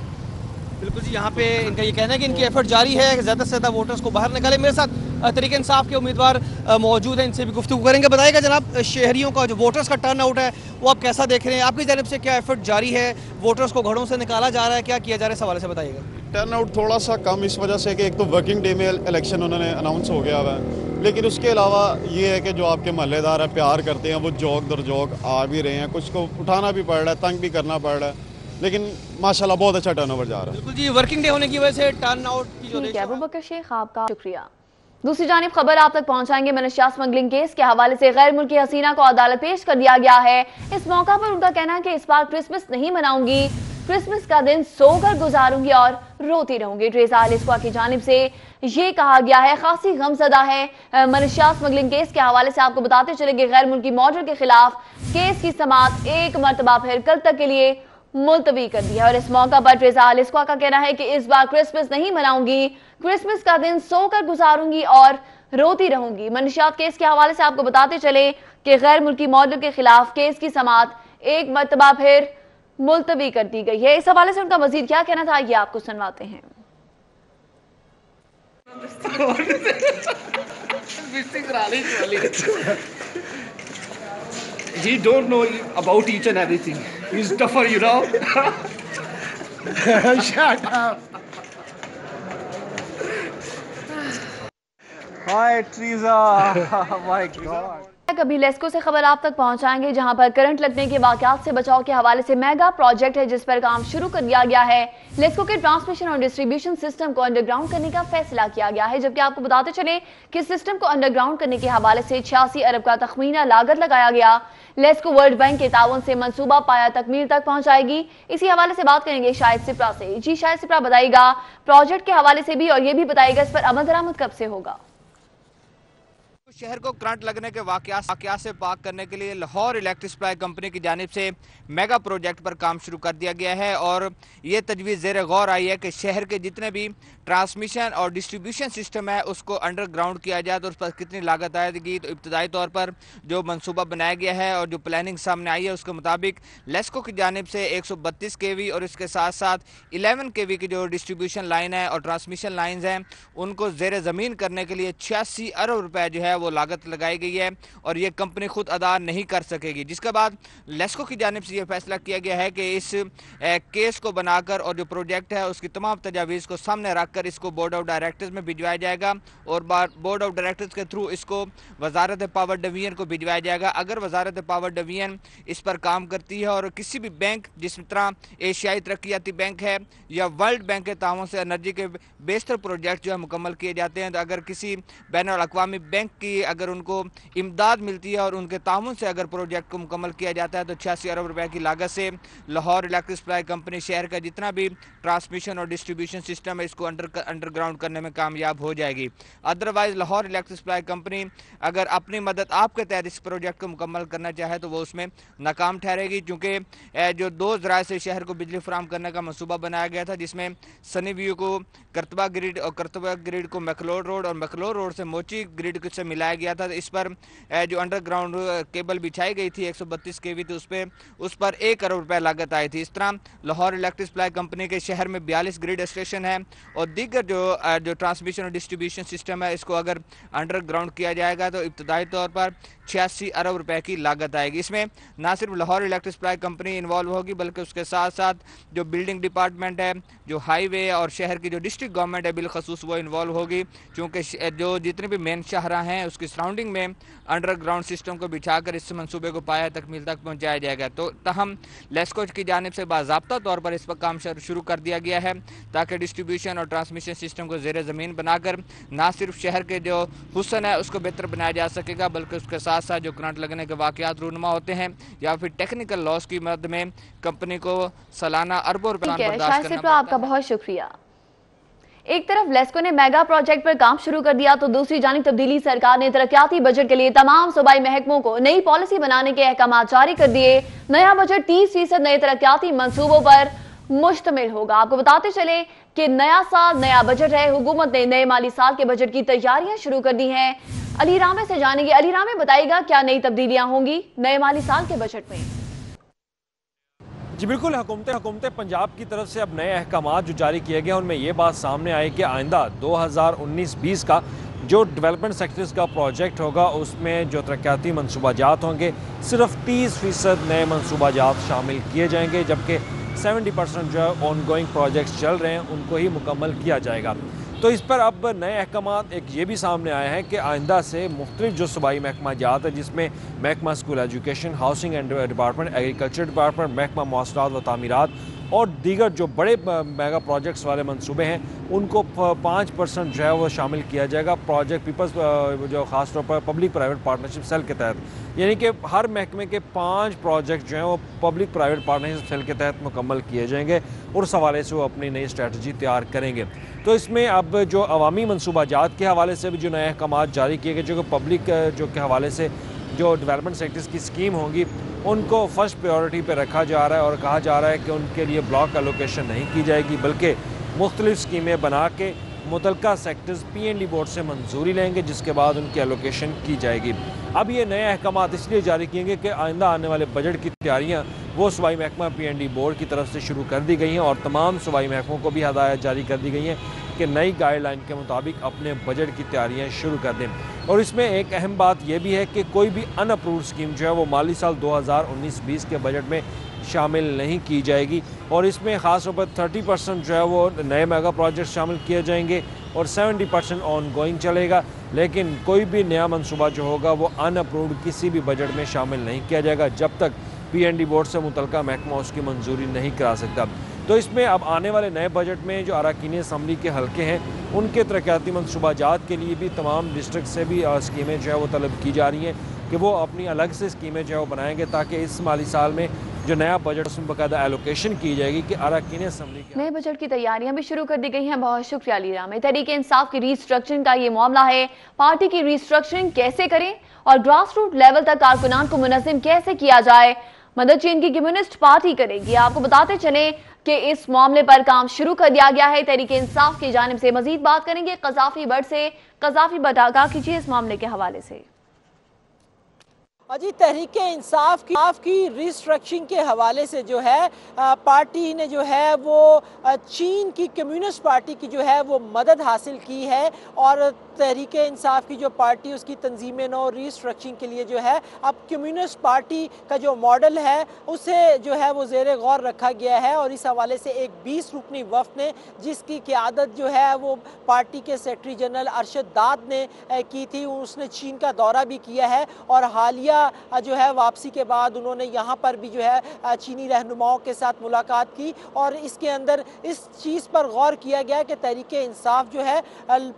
बिल्कुल जी, यहाँ पे इनका ये कहना है कि इनकी एफर्ट जारी है, ज़्यादा से ज़्यादा वोटर्स को बाहर निकाले। मेरे साथ तहरीक इंसाफ के उम्मीदवार मौजूद हैं, इनसे भी गुफ्तगू करेंगे। बताइएगा जनाब, शहरियों का जो वोटर्स का टर्नआउट है वो आप कैसा देख रहे हैं? आपकी जानिब से क्या एफर्ट जारी है? वोटर्स को घरों से निकाला जा रहा है, क्या किया जा रहा है, इस हवाले से बताइएगा। टर्नआउट थोड़ा सा कम इस वजह से कि एक तो वर्किंग डे में इलेक्शन उन्होंने अनाउंस हो गया हुआ है, लेकिन उसके अलावा ये है कि जो आपके महल्लेदार है प्यार करते हैं वो जौक दर जौक आ भी रहे हैं। कुछ को उठाना भी पड़ रहा है, तंग भी करना पड़ रहा है, लेकिन माशाल्लाह बहुत अच्छा टर्नओवर जा रहा है। बिल्कुल जी, वर्किंग डे होने की वजह से टर्नआउट की जो अबू बकर शेख आपका शुक्रिया। दूसरी जानिब खबर आप तक पहुंचाएंगे। मनशिया स्मगलिंग केस के हवाले से गैर मुल्की हसीना को अदालत पेश कर दिया गया है। इस मौका पर उनका कहना है कि इस बार क्रिसमस नहीं मनाऊंगी, क्रिसमस का दिन सोकर गुजारूंगी और रोती रहूंगी। ट्रेसा अलिस्वा की जानिब से ये कहा गया है, खासी गमजदा है। मनशिया स्मगलिंग केस के हवाले से आपको बताते चलेंगे गैर मुल्की मॉडल के खिलाफ केस की समाअत एक मरतबा फिर कल तक के लिए मुलतवी कर दी है। और इस मौका पर ट्रेसा अलिस्वा का कहना है कि इस बार क्रिसमस नहीं मनाऊंगी, क्रिसमस का दिन सोकर गुजारूंगी और रोती रहूंगी। मनशियात केस के हवाले से आपको बताते चले कि गैर मुल्की मॉडल के खिलाफ केस की समाअत एक मरतबा फिर मुलतवी कर दी गई है। इस हवाले से उनका मजीद क्या कहना था ये आपको सुनवाते हैं। He don't know about each and everything. He's tougher, you know. Shut up. Hi, Teresa. Oh my God. कभी लेस्को से खबर आप तक पहुंचाएंगे जहां पर करंट लगने के वाकयात से बचाव के हवाले से मेगा प्रोजेक्ट है जिस पर काम शुरू कर दिया गया है। लेस्को के ट्रांसमिशन और डिस्ट्रीब्यूशन सिस्टम को अंडरग्राउंड करने का फैसला किया गया है, जबकि आपको बताते चले कि सिस्टम को अंडरग्राउंड करने के हवाले से 86 अरब का तखमीना लागत लगाया गया। लेस्को वर्ल्ड बैंक के ताउन से मंसूबा पाया तकमील तक पहुंचाएगी। इसी हवाले से बात करेंगे शाहिद सिप्रा से। जी शाहिद सिप्रा, बताइएगा प्रोजेक्ट के हवाले से भी और ये भी बताइएगा इस पर अमल दरामद कब से होगा? शहर को करंट लगने के वाकयात से पाक करने के लिए लाहौर इलेक्ट्रिक सप्लाई कंपनी की जानिब से मेगा प्रोजेक्ट पर काम शुरू कर दिया गया है और ये तजवीज़ ज़ेर गौर आई है कि शहर के जितने भी ट्रांसमिशन और डिस्ट्रीब्यूशन सिस्टम है उसको अंडरग्राउंड किया जाए तो उस पर कितनी लागत आएगी। तो इब्तदाई तौर पर जो मनसूबा बनाया गया है और जो प्लानिंग सामने आई है उसके मुताबिक लेस्को की जानिब से 132 kV और इसके साथ साथ 11 kV की जो डिस्ट्रीब्यूशन लाइन है और ट्रांसमिशन लाइन्स हैं उनको ज़ेर ज़मीन करने के लिए 86 अरब रुपए जो है वो लागत लगाई गई है और ये कंपनी खुद अदा नहीं कर सकेगी। जिसके बाद लेस्को की जानिब से ये फैसला किया गया है कि इस केस को बनाकर और जो प्रोजेक्ट है उसकी तमाम तजावीज़ को सामने रखकर इसको बोर्ड ऑफ डायरेक्टर्स में भिजवाया जाएगा और बोर्ड ऑफ डायरेक्टर्स के थ्रू इसको वजारत पावर डिवीजन को भिजवाया जाएगा। अगर वजारत पावर डिवीजन इस पर काम करती है और किसी भी बैंक जिस तरह एशियाई तरक्याती बैंक है या वर्ल्ड बैंक के ताउन से एनर्जी के बेशतर प्रोजेक्ट जो है मुकम्मल किए जाते हैं, तो अगर किसी बैनुल अक़वामी बैंक की अगर उनको इमदाद मिलती है और उनके ताउन से अगर प्रोजेक्ट को मुकम्मल किया जाता है तो 86 अरब रुपए की लागत से लाहौर इलेक्ट्रिक सप्लाई कंपनी शहर का जितना भी ट्रांसमिशन और डिस्ट्रीब्यूशन सिस्टम है इसको अंडरग्राउंड करने में कामयाब हो जाएगी। Otherwise Lahore electric supply company अगर अपनी मदद आपके तहत इस प्रोजेक्ट को मुकम्मल करना चाहे तो वो उसमें नाकाम ठहरेगी, क्योंकि जो 2 ज़राए से शहर को बिजली फराहम करने का मनसूबा बनाया गया था जिसमें सनी व्यू को करतबा ग्रिड और करतबा ग्रिड को मैकलोड रोड और मैकलोड रोड से मोची ग्रिड से मिलाया गया था। इस पर जो अंडरग्राउंड केबल बिछाई गई थी 132 kV थी उस पर 1 अरब रुपए लागत आई थी। इस तरह लाहौर इलेक्ट्रिक सप्लाई कंपनी के शहर में 42 ग्रिड स्टेशन है और दीगर जो ट्रांसमिशन और डिस्ट्रीब्यूशन सिस्टम है इसको अगर अंडरग्राउंड किया जाएगा तो इब्तदाई तौर पर 86 अरब रुपए की लागत आएगी। इसमें ना सिर्फ Lahore electric supply company involve होगी बल्कि उसके साथ साथ जो बिल्डिंग डिपार्टमेंट है, जो हाईवे और शहर की जो डिस्ट्रिक्ट गवर्नमेंट है बिलखसूस वो इन्वॉल्व होगी, क्योंकि जो जितने भी मेन शाहरा हैं उसकी सराउंडिंग में अंडरग्राउंड सिस्टम को बिछाकर इस मंसूबे को पाया तकमील तक पहुँचाया जाएगा। तो तहम लेस्को की जानिब से बाज़ाब्ता तौर पर इस पर काम शुरू कर दिया गया है ताकि डिस्ट्रीब्यूशन और ट्रांसमिशन सिस्टम को ज़ेर ज़मीन बनाकर ना सिर्फ शहर के जो हुस्न है उसको बेहतर बनाया जा सकेगा बल्कि उसके साथ साथ जो करंट लगने के वाकयात रूनुमा होते हैं या फिर टेक्निकल लॉस की मदद में कंपनी को सालाना अरबों रुपए बर्दाश्त करना। आपका बहुत शुक्रिया। एक तरफ लेस्को ने मेगा प्रोजेक्ट पर काम शुरू कर दिया तो दूसरी जानिब तब्दीली सरकार ने तरक्याती बजट के लिए तमाम सूबाई महकमों को नई पॉलिसी बनाने के अहकाम जारी कर दिए। नया बजट 30% नए तरक्याती मंसूबों पर मुश्तमिल होगा। आपको बताते चले कि नया साल नया बजट है। हुकूमत ने नए माली साल के बजट की तैयारियां शुरू कर दी हैं। अली रामे से जानेंगे। अली रामे बताएगा क्या नई तब्दीलियां होंगी नए माली साल के बजट में। जी बिल्कुल, हुकूमत पंजाब की तरफ से अब नए अहकाम जो जारी किए गए हैं उनमें ये बात सामने आई कि आइंदा 2019-20 का जो डेवलपमेंट सेक्टर्स का प्रोजेक्ट होगा उसमें जो तरक्याती मनसूबाजात होंगे सिर्फ 30% नए मनसूबाजात शामिल किए जाएंगे, जबकि 70% जो ऑन गोइंग प्रोजेक्ट्स चल रहे हैं उनको ही मुकम्मल किया जाएगा। तो इस पर अब नए अहकाम एक ये भी सामने आया है कि आइंदा से मुख्तलिफ जो सूबाई महकमा जात है जिसमें महकमा school education, housing and department, agriculture department, महकमा मौसलात व तामीरात और दीगर जो बड़े मेगा प्रोजेक्ट्स वाले मंसूबे हैं उनको 5% जो है वो शामिल किया जाएगा प्रोजेक्ट पीपल्स जो ख़ास तौर पर पब्लिक प्राइवेट पार्टनरशिप सेल के तहत, यानी कि हर महकमे के 5 प्रोजेक्ट जो हैं वो पब्लिक प्राइवेट पार्टनरशिप सेल के तहत मुकम्मल किए जाएंगे और उस हवाले से वो अपनी नई स्ट्रेटजी तैयार करेंगे। तो इसमें अब जो अवामी मनसूबाजात के हवाले से भी जो नए अहकाम जारी किए गए, जो पब्लिक जो के हवाले से जो डेवलपमेंट सेक्टर्स की स्कीम होंगी उनको फर्स्ट प्रायोरिटी पर रखा जा रहा है और कहा जा रहा है कि उनके लिए ब्लॉक एलोकेशन नहीं की जाएगी बल्कि मुख्तलिफ स्कीमें बना के मुतलका सेक्टर्स PND बोर्ड से मंजूरी लेंगे जिसके बाद उनकी एलोकेशन की जाएगी। अब ये नए अहकाम इसलिए जारी किए गए कि आइंदा आने वाले बजट की तैयारियाँ वो सूबाई महकमा PND बोर्ड की तरफ से शुरू कर दी गई हैं और तमाम सूबाई महकमों को भी हदायत जारी कर दी गई हैं कि नई गाइडलाइन के मुताबिक अपने बजट की तैयारियां शुरू कर दें। और इसमें एक अहम बात यह भी है कि कोई भी अनअप्रूव्ड स्कीम जो है वो माली साल 2019-20 के बजट में शामिल नहीं की जाएगी और इसमें ख़ास तौर पर 30% जो है वो नए मेगा प्रोजेक्ट शामिल किए जाएंगे और 70% ऑन गोइंग चलेगा, लेकिन कोई भी नया मनसूबा जो होगा वो अनअप्रूव्ड किसी भी बजट में शामिल नहीं किया जाएगा जब तक PND बोर्ड से मुतलका महकमा उसकी मंजूरी नहीं करा सकता। तो इसमें अब आने वाले नए बजट में जो अरकान असम्बली के हल्के हैं उनके तरक्याती मनसूबाजात के लिए भी तमाम डिस्ट्रिक्ट से भी स्कीमें जो है वो तलब की जा रही हैं कि वो अपनी अलग से स्कीमें जो है वो बनाएंगे ताकि इस माली साल में जो नया बजट उसमें बाकायदा एलोकेशन की जाएगी कि अरकान असम्बली नए बजट की तैयारियां भी शुरू कर दी गई हैं। बहुत शुक्रिया अली में। तहरीक इंसाफ की रीस्ट्रक्चरिंग का ये मामला है। पार्टी की रीस्ट्रक्चरिंग कैसे करें और ग्रास रूट लेवल तक कारकुनान को मुनज़्ज़म कैसे किया जाए, मदद चीन की कम्युनिस्ट पार्टी करेगी। आपको बताते चले कि इस मामले पर काम शुरू कर दिया गया है। तहरीक इंसाफ की जानिब से मजीद बात करेंगे कज़ाफी बट से। कज़ाफी बट आगाह कीजिए इस मामले के हवाले से। जी, तहरीक इंसाफ की रिस्ट्रक्चरिंग के हवाले से जो है पार्टी ने जो है वो चीन की कम्युनिस्ट पार्टी की जो है वो मदद हासिल की है और तहरीक इंसाफ की जो पार्टी उसकी तंजीमें नो रिस्ट्रक्चरिंग के लिए जो है अब कम्युनिस्ट पार्टी का जो मॉडल है उसे जो है वो ज़ेरे गौर रखा गया है। और इस हवाले से एक 20 रुकनी वफ़द ने जिसकी क़यादत जो है वो पार्टी के सेक्रेटरी जनरल अरशद दाद ने की थी, उसने चीन का दौरा भी किया है और हालिया जो है वापसी के बाद उन्होंने यहाँ पर भी जो है चीनी रहनुमाओं के साथ मुलाकात की और इसके अंदर इस चीज़ पर गौर किया गया कि तहरीक इंसाफ जो है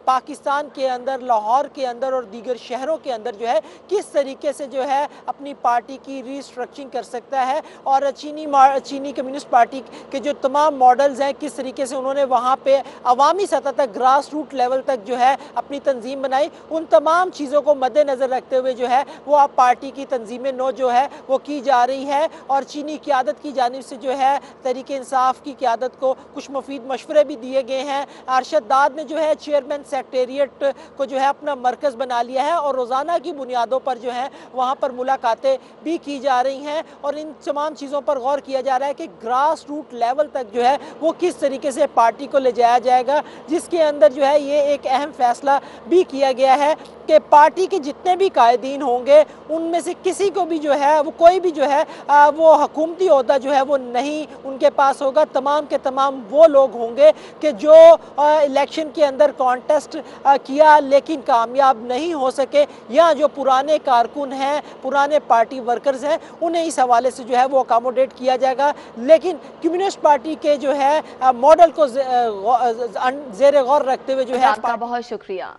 पाकिस्तान के अंदर, लाहौर के अंदर और दीगर शहरों के अंदर जो है किस तरीके से जो है अपनी पार्टी की रीस्ट्रक्चरिंग कर सकता है और चीनी कम्युनिस्ट पार्टी के जो तमाम मॉडल्स हैं किस तरीके से उन्होंने वहाँ पे अवामी सतह तक, ग्रास रूट लेवल तक जो है अपनी तंजीम बनाई। उन तमाम चीज़ों को मद्देनज़र रखते हुए जो है वो आप पार्टी की तंजीमें नो जो है वो की जा रही है और चीनी क़यादत की जानिब से जो है तहरीक इंसाफ की क़यादत को कुछ मुफीद मशवरे भी दिए गए हैं। अरशद दाद ने जो है चेयरमैन सेक्रेटेरिएट को जो है अपना मरकज़ बना लिया है और रोज़ाना की बुनियादों पर जो है वहाँ पर मुलाकातें भी की जा रही हैं और इन तमाम चीज़ों पर गौर किया जा रहा है कि ग्रास रूट लेवल तक जो है वो किस तरीके से पार्टी को ले जाया जाएगा, जिसके अंदर जो है ये एक अहम फैसला भी किया गया है कि पार्टी के जितने भी कायदीन होंगे उनमें से किसी को भी जो है वो कोई भी जो है वो हुकूमती ओहदा जो है वो नहीं उनके पास होगा। तमाम के तमाम वो लोग होंगे कि जो इलेक्शन के अंदर कॉन्टेस्ट किया लेकिन कामयाब नहीं हो सके या जो पुराने कारकुन हैं, पुराने पार्टी वर्कर्स हैं, उन्हें इस हवाले से जो है वो अकोमोडेट किया जाएगा। लेकिन कम्युनिस्ट पार्टी के जो है मॉडल को ज़ेरे गौर रखते हुए जो है आपका बहुत शुक्रिया।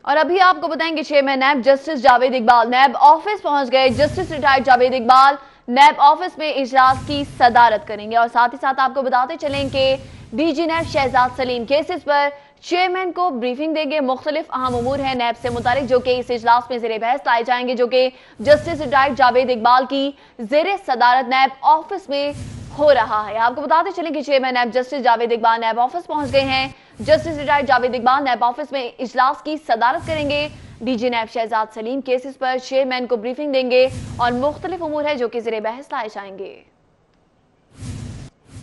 और अभी आपको बताएंगे chairman NAB justice Javed Iqbal NAB office पहुंच गए। Justice retired Javed Iqbal NAB office में इजलास की सदारत करेंगे और साथ ही साथ आपको बताते चलें कि DG NAB Shahzad Saleem cases पर चेयरमैन को ब्रीफिंग देंगे। मुख्तलिफ अहम उमूर हैं नैब से मुतालिक जो कि इस इजलास में ज़ेरे बहस लाए जाएंगे, जो कि जस्टिस रिटायर्ड जावेद इकबाल की ज़ेरे सदारत नैब ऑफिस में हो रहा है। आपको बताते चलें कि chairman NAB justice Javed Iqbal NAB office पहुंच गए हैं। Justice retired Javed Iqbal NAB office में इजलास की सदारत करेंगे। DG NAB Shahzad Saleem cases पर चेयरमैन को ब्रीफिंग देंगे और मुख्तलिफ उमूर है जो कि ज़ेरे बहस लाए जाएंगे।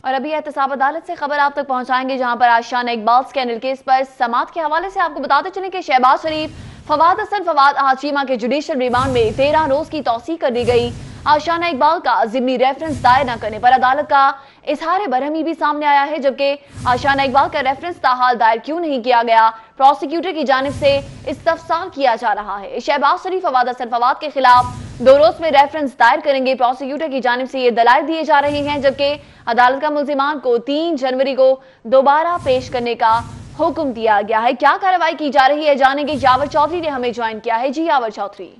और अभी एहतसाब अदालत से खबर आप तक पहुंचाएंगे जहां पर आशियाना इकबाल स्कैंडल केस पर समाअत के हवाले से आपको बताते चलें कि शहबाज शरीफ, फवाद हसन फवाद हाचीमा के जुडिशल रिमांड में 13 रोज की तौसीक कर दी गई। आशियाना इकबाल का ज़िम्नी रेफरेंस दायर न करने पर अदालत का इजहार बरहमी भी सामने आया है, जबकि आशियाना इकबाल का रेफरेंस ताहाल दायर क्यों नहीं किया गया, प्रोसिक्यूटर की जानिब से इस्तफसार किया जा रहा है। शहबाज शरीफ फवाद हसन फवाद के खिलाफ 2 रोज में रेफरेंस दायर करेंगे। प्रोसिक्यूटर की जानिब से ये दलाइल दिए जा रहे हैं, जबकि अदालत का मुल्जिमान को 3 जनवरी को दोबारा पेश करने का हुक्म दिया गया है। क्या कार्रवाई की जा रही है जानेंगे। यावर चौधरी ने हमें ज्वाइन किया है। जी यावर चौधरी।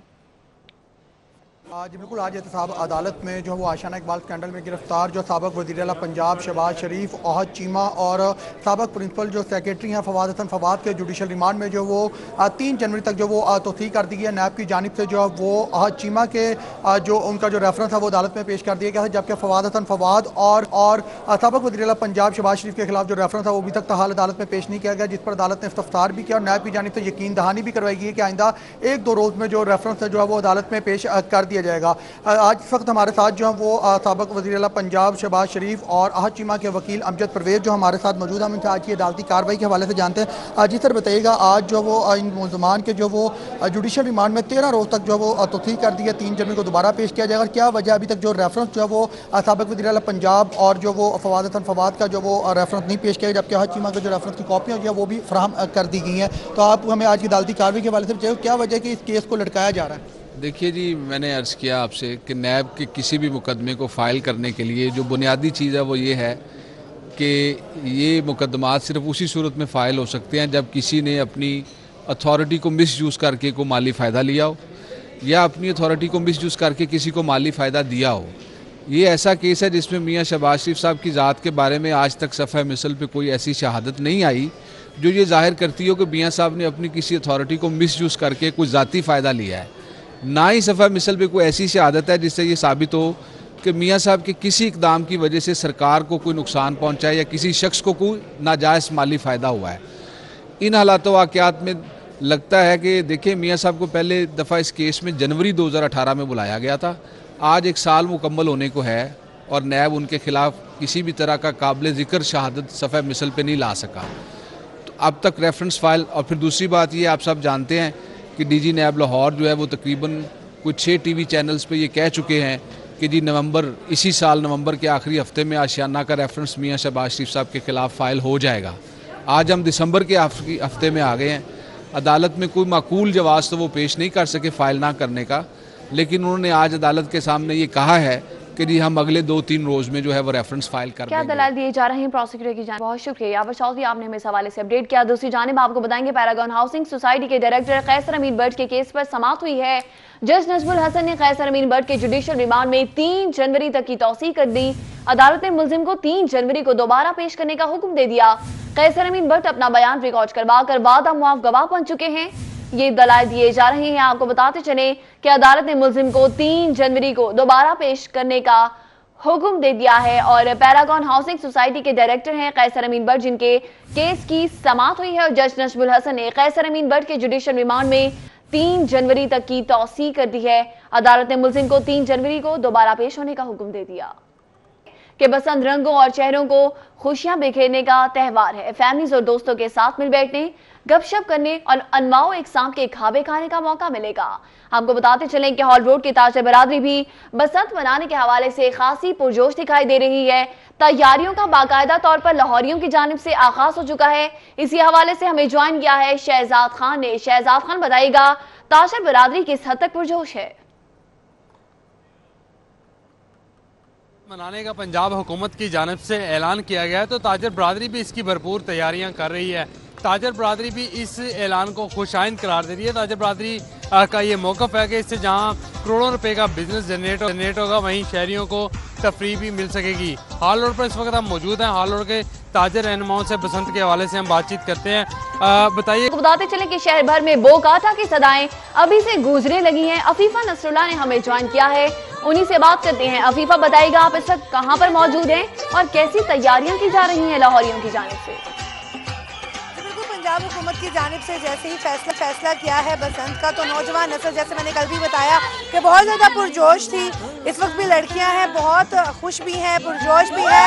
जी बिल्कुल, आज एहतसाब अदालत में जो वो आशियाना इकबाल स्कैंडल में गिरफ्तार जो साबिक वज़ीर आला पंजाब शहबाज शरीफ, अहद चीमा और साबिक प्रिंसिपल जो सेक्रेटरी हैं फवाद हसन फवाद के जुडिशल रिमांड में जो वो 3 जनवरी तक जो वो तौसीक कर दी है नैब की जानिब से। जो वो अहद चीमा के जो उनका जो रेफरेंस है वो अदालत में पेश कर दिया गया है, जबकि फवाद हसन फवाद और साबिक वज़ीर आला पंजाब शहबाज शरीफ के खिलाफ जो रेफरेंस है वो अभी तक ताहाल अदालत में पेश नहीं किया गया, जिस पर अदालत ने इस्तफसार भी किया और नैब की जानिब से यकीन दहानी भी करवाई गई है कि आइंदा 1-2 रोज़ में जो रेफरेंस है जो है वो अदालत में पेश कर दिया जाएगा। आज इस वक्त हमारे साथ जो है वो साबिक वज़ीर आला पंजाब शहबाज शरीफ और अहद चीमा के वकील अमजद परवेज़ जो हमारे साथ मौजूद हैं। हम इनसे आज की अदालती कार्रवाई के हवाले से जानते हैं। जी सर, बताइएगा आज जो वो इन मुल्ज़मान के जो वो जुडिशल रिमांड में 13 रोज़ तक जो वो तौसीक कर दी है, 3 जनवरी को दोबारा पेश किया जाएगा। क्या वजह अभी तक जो रेफरेंस जो है वो साबिक वज़ीर आला पंजाब और जो वो फवाद हसन फवाद का जो वो रेफरेंस नहीं पेश किया, जबकि अहद चीमा के जो रेफरेंस की कॉपियाँ जो है वो भी फराहम कर दी गई हैं। तो आप हमें आज की अदालती कार्रवाई के हवाले से बताइए क्या वजह कि इस केस को लटकाया जा रहा है। देखिए जी, मैंने अर्ज़ किया आपसे कि नैब के किसी भी मुकदमे को फ़ाइल करने के लिए जो बुनियादी चीज़ है वो ये है कि ये मुकदमात सिर्फ उसी सूरत में फ़ाइल हो सकते हैं जब किसी ने अपनी अथॉरिटी को मिसयूज़ करके कोई माली फ़ायदा लिया हो या अपनी अथॉरिटी को मिसयूज़ करके किसी को माली फ़ायदा दिया हो। ये ऐसा केस है जिसमें मियाँ शहबाज शरीफ साहब की ज़ात के बारे में आज तक सफ़ा मिसल पे कोई ऐसी शहादत नहीं आई जो ये जाहिर करती हो कि मियाँ साहब ने अपनी किसी अथॉरिटी को मिसयूज़ करके कोई ज़ाती फ़ायदा लिया है। ना ही सफ़ा मिसल पे कोई ऐसी शहादत है जिससे ये साबित हो कि मियाँ साहब के किसी इकदाम की वजह से सरकार को कोई नुकसान पहुँचा है या किसी शख्स को कोई नाजायज़ माली फ़ायदा हुआ है। इन हालात वाक़यात में लगता है कि देखिए, मियाँ साहब को पहले दफ़ा इस केस में जनवरी 2018 में बुलाया गया था। आज 1 साल मुकम्मल होने को है और नैब उनके ख़िलाफ़ किसी भी तरह का काबिल ज़िक्र शहादत सफ़ा मिसल पे नहीं ला सका। तो अब तक रेफरेंस फ़ाइल, और फिर दूसरी बात ये आप सब जानते हैं कि डीजी नैब लाहौर जो है वो तकरीबन कुछ 6 टीवी चैनल्स पे ये कह चुके हैं कि जी इसी साल नवंबर के आखिरी हफ्ते में आशियाना का रेफरेंस मियाँ शहबाज शरीफ साहब के ख़िलाफ़ फ़ाइल हो जाएगा। आज हम दिसंबर के हफ्ते में आ गए हैं। अदालत में कोई माकूल जवाब तो वो पेश नहीं कर सके फ़ाइल ना करने का, लेकिन उन्होंने आज अदालत के सामने ये कहा है कि जी हम अगले 2-3 रोज़ में जो है वो रेफरेंस फाइल कर क्या दलाल दिए जा रहे हैं प्रोसिक्यूटर की जानिब। बहुत शुक्रिया यावर चौधरी, आपने हमें इस हवाले से अपडेट किया। दूसरी जानिब आपको बताएंगे पैरागॉन हाउसिंग सोसाइटी के डायरेक्टर कैसर अमीन बट के केस पर समाअत हुई है। जज नजमुल हसन ने कैसर अमीन बट के जुडिशियल रिमांड में 3 जनवरी तक की तौसीह कर दी। अदालत ने मुलजिम को 3 जनवरी को दोबारा पेश करने का हुक्म दे दिया। कैसर अमीन बट अपना बयान रिकॉर्ड करवा कर वादा मुआफ गवाह बन चुके हैं। ये दलाल दिए जा रहे हैं। आपको बताते चले कि अदालत ने मुलजिम को 3 जनवरी को दोबारा पेश करने का हुक्म दे दिया है और पैरागॉन हाउसिंग सोसाइटी के डायरेक्टर हैं कैसर अमीन बट, जिनके केस की समाअत हुई है। और जज नजमुल हसन ने कैसर अमीन बट के जुडिशियल रिमांड में 3 जनवरी तक की तौसीह कर दी है। अदालत ने मुलजिम को 3 जनवरी को दोबारा पेश होने का हुक्म दे दिया। कि बसंत रंगों और चेहरों को खुशियां बिखेरने का त्यौहार है। फैमिलीज और दोस्तों के साथ मिल बैठने, गपशप करने और अनवाओ एक सांप के खाबे खाने का मौका मिलेगा। आपको बताते चलें कि हॉल रोड की ताजर बरादरी भी बसंत मनाने के हवाले से खासी पुरजोश दिखाई दे रही है। तैयारियों का बाकायदा तौर पर लाहौरियों की जानिब से आगाज हो चुका है। इसी हवाले से हमें ज्वाइन किया है शहजाद खान ने। शहजाद खान बताएगा ताजर बरादरी किस हद तक पुरजोश है। मनाने का पंजाब हुकूमत की जानिब से ऐलान किया गया है तो ताजर बरादरी भी इसकी भरपूर तैयारियां कर रही है। ताजर बरादरी भी इस ऐलान को खुशाइंद करार दे रही है। ताजर बरादरी का ये मौक़िफ़ है कि इससे जहां करोड़ों रुपए का बिजनेस जनरेट होगा, वहीं शहरियों को तफरीह भी मिल सकेगी। हॉल रोड पर इस वक्त हम मौजूद हैं। हॉल रोड के ताजर रहनुमाओं से बसंत के हवाले से हम बातचीत करते हैं। बताइए। बताते चले कि शहर भर में बोकाटा की सदाएं अभी से गूंजने लगी हैं। अफीफा नसरुल्लाह ने हमें ज्वाइन किया है, उन्हीं से बात करते हैं। अफीफा बताइएगा आप इस वक्त कहां पर मौजूद हैं और कैसी तैयारियां की जा रही हैं लाहौरियों की जानिब से। पंजाब हुकूमत की जानिब से जैसे ही फैसला किया है बसंत का, तो नौजवान नस्ल, जैसे मैंने कल भी बताया कि बहुत ज़्यादा पुरजोश थी। इस वक्त भी लड़कियां हैं, बहुत खुश भी हैं, पुरजोश भी है,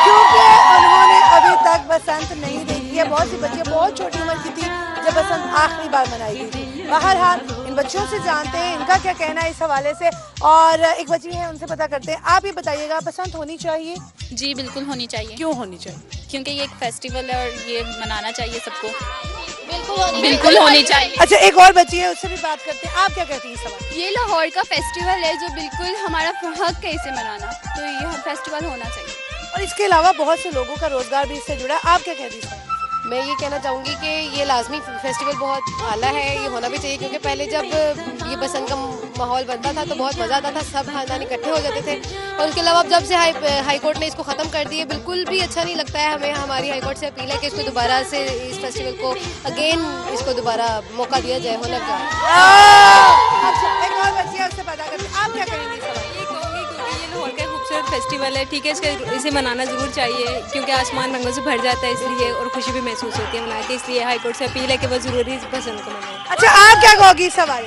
क्योंकि उन्होंने अभी तक बसंत नहीं देखी है। बहुत सी बच्चियाँ बहुत छोटी उम्र की थी जब बसंत आखिरी बार मनाई गई थी। बहरहाल इन बच्चों से जानते हैं इनका क्या कहना है इस हवाले से, और एक बच्ची है उनसे पता करते हैं। आप ये बताइएगा, बसंत होनी चाहिए? जी बिल्कुल होनी चाहिए। क्यों होनी चाहिए? क्योंकि ये एक फेस्टिवल है और ये मनाना चाहिए सबको। बिल्कुल होनी चाहिए। अच्छा, एक और बच्ची है, उससे भी बात करते हैं। आप क्या कहती हैं इस सवाल? ये लाहौर का फेस्टिवल है जो बिल्कुल हमारा हक है इसे मनाना, तो ये फेस्टिवल होना चाहिए। और इसके अलावा बहुत से लोगों का रोजगार भी इससे जुड़ा है। आप क्या कहती हैं? मैं ये कहना चाहूँगी कि ये लाजमी फेस्टिवल बहुत आला है, ये होना भी चाहिए, क्योंकि पहले जब ये बसंत का माहौल बनता था तो बहुत मज़ा आता था, सब खानदान इकट्ठे हो जाते थे। और उसके अलावा जब से हाई कोर्ट ने इसको ख़त्म कर दिया, बिल्कुल भी अच्छा नहीं लगता है हमें। हमारी हाई कोर्ट से अपील है कि इसको दोबारा से इस फेस्टिवल को अगेन इसको दोबारा मौका दिया जाए, होना चाहिए। अच्छा, एक और बच्ची है, उससे पता करते हैं। आप क्या करेंगी इस सवाल? लाहौर का खूबसूरत फेस्टिवल है, ठीक है, इसे मनाना ज़रूर चाहिए क्योंकि आसमान रंगों से भर जाता है, इसलिए, और खुशी भी महसूस होती है मना के, इसलिए हाई कोर्ट से अपील है कि वो ज़रूरी पसंद को मनाएं। अच्छा, आप क्या कहोगी इस सवाल?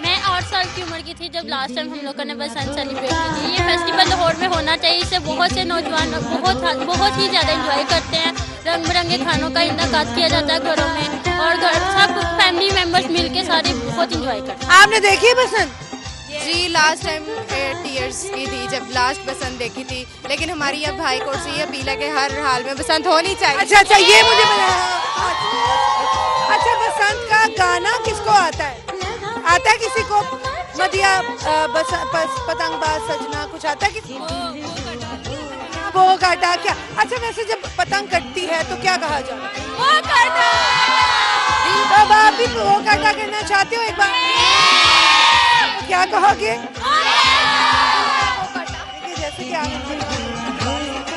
मैं 8 साल की उम्र की थी जब लास्ट टाइम हम लोगों ने बसंत सेलिब्रेट की थी। ये फेस्टिवल लाहौर में होना चाहिए, इससे बहुत से नौजवान बहुत ही ज़्यादा इंजॉय करते हैं। रंग बिरंगे खानों का इंतज़ाम किया जाता है घरों में, और सब फैमिली मेम्बर्स मिल के सारे बहुत इंजॉय करते हैं। आपने देखी है बसंत? जी, लास्ट टाइम 8 इयर्स की थी जब लास्ट बसंत देखी थी, लेकिन हमारी अब हाई कोर्ट से ये अपील है कि हर हाल में बसंत होनी चाहिए। अच्छा, ये मुझे अच्छा, बसंत का गाना किसको आता है? आता है किसी को? मदिया पतंगबाज सजना कुछ आता है किसी को? वो काटा क्या? अच्छा, वैसे जब पतंग कटती है तो क्या कहा जाता है? वो काटा। तो आप भी वो काटा करना चाहते हो एक बार? क्या कहोगे? जैसे कि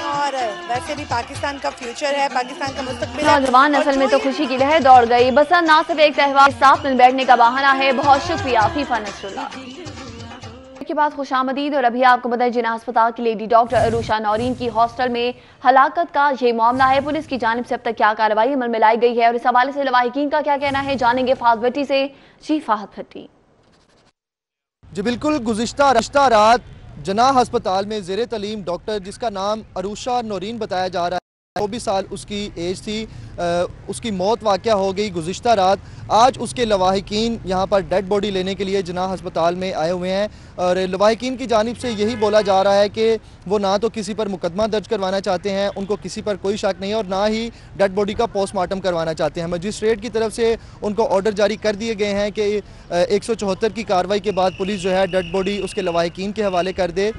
और वैसे भी पाकिस्तान का फ्यूचर है, पाकिस्तान का मुस्तकबिल है। नौजवान असल में तो खुशी की लहर दौड़ गई। बसंत ना सिर्फ एक त्योहार साथ मिल बैठने का बहाना है। बहुत शुक्रिया फीफा नसरुल्लाह के बाद खुशामदीद। और अभी आपको बताएं, जिना अस्पताल की लेडी डॉक्टर अरूशा नौरीन की हॉस्टल में हलाकत का ये मामला है। पुलिस की जानिब से अब तक क्या कार्रवाई अमल में लाई गई है और इस हवाले से लवाहिकीन का क्या कहना है, जानेंगे फाहद भट्टी से। जी फाहद भट्टी। जी बिल्कुल, गुज़िश्ता रात जना अस्पताल में ज़ेरे तलीम डॉक्टर जिसका नाम अरूशा नौरीन बताया जा रहा है, 24 साल उसकी एज थी, उसकी मौत वाक़या हो गई गुज़िश्ता रात। आज उसके लवाहिकीन यहाँ पर डेड बॉडी लेने के लिए जना अस्पताल में आए हुए हैं और लवाहिकीन की जानिब से यही बोला जा रहा है कि वो ना तो किसी पर मुकदमा दर्ज करवाना चाहते हैं, उनको किसी पर कोई शक नहीं है, और ना ही डेड बॉडी का पोस्टमार्टम करवाना चाहते हैं। मजिस्ट्रेट की तरफ से उनको ऑर्डर जारी कर दिए गए हैं कि 174 की कार्रवाई के बाद पुलिस जो है डेड बॉडी उसके लवाहिकीन के हवाले कर दे।